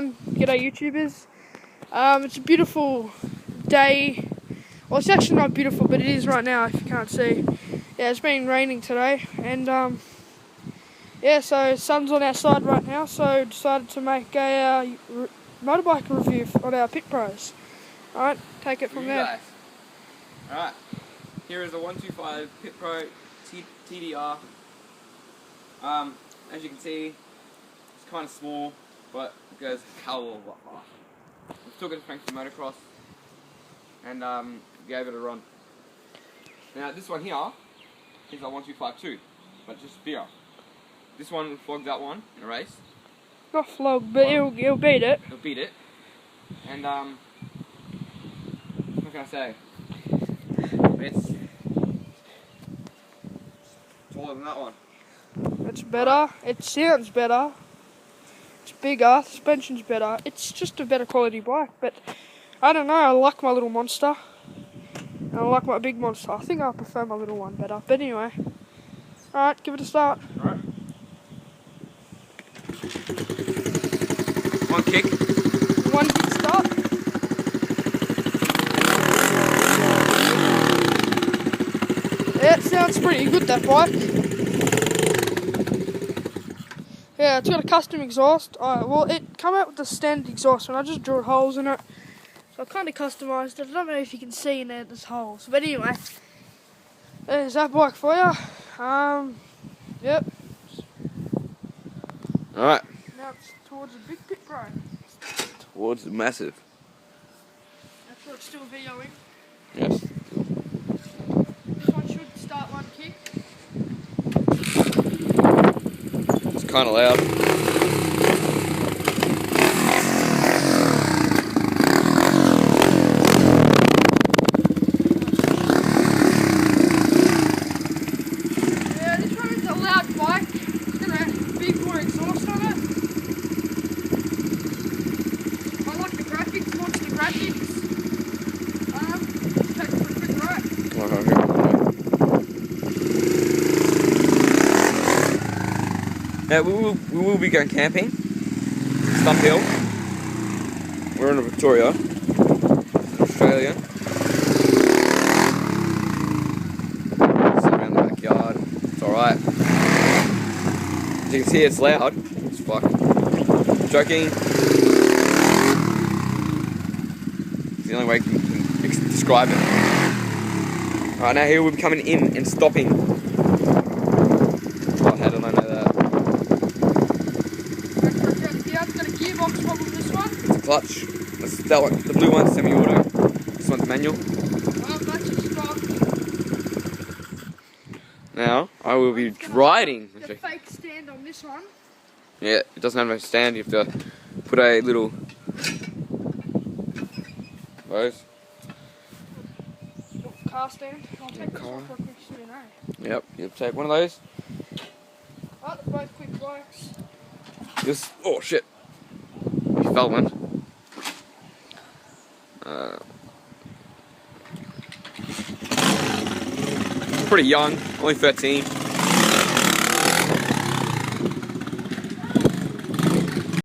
everyone, g'day YouTubers. It's a beautiful day. Well, it's actually not beautiful, but it is right now if you can't see. Yeah, it's been raining today, and yeah, so sun's on our side right now, so decided to make a motorbike review on our Pit Pros. Alright, take it from there. Alright, here is a 125 Pit Pro TDR. As you can see, it's kind of small, but it goes a hell of a lot faster. We took it to Frankfurt Motocross and gave it a run. Now this one here is a 125-2, but just bigger. This one will flog that one in a race. Not flog, but it'll beat it. It'll beat it. And what can I say? It's taller than that one. It's better. It sounds better. It's bigger. Suspension's better. It's just a better quality bike. But I don't know. I like my little monster. And I like my big monster. I think I prefer my little one better. But anyway, all right, give it a start. All right. One kick. One kick start. Yeah, it sounds pretty good, that bike. Yeah, it's got a custom exhaust. Well, it came out with the standard exhaust and I just drilled holes in it. So I kind of customised it. I don't know if you can see in there, there's holes. But anyway, there's that bike for you. Yep. Alright. Now it's towards the big Pit Pro. Towards the massive. That's sure it's still videoing. Yes. This one should start one kick. It's kind of loud. Yeah, this one is a loud bike. It's got a big more exhaust on it. I like the graphics, monster graphics. Take it for a quick ride. Now we will be going camping. Stump Hill. We're in Victoria, Australia. Sit around the backyard. It's alright. As you can see, it's loud. It's fuck. Joking. It's the only way you can describe it. Alright, now here we'll be coming in and stopping. Oh, how did I know that? It's got a gearbox problem, this one. It's a clutch. That one, the blue one's semi-auto. This one's manual. Well, that's just stock. Now, I will be riding. The fake stand on this one. Yeah, it doesn't have no stand. You have to put a little... Those. Car stand. I'll take this Car. one for a quick spin, eh? Yep, you take one of those. Oh, they're both quick bikes. Just, oh shit. You fell one. Pretty young, only 13.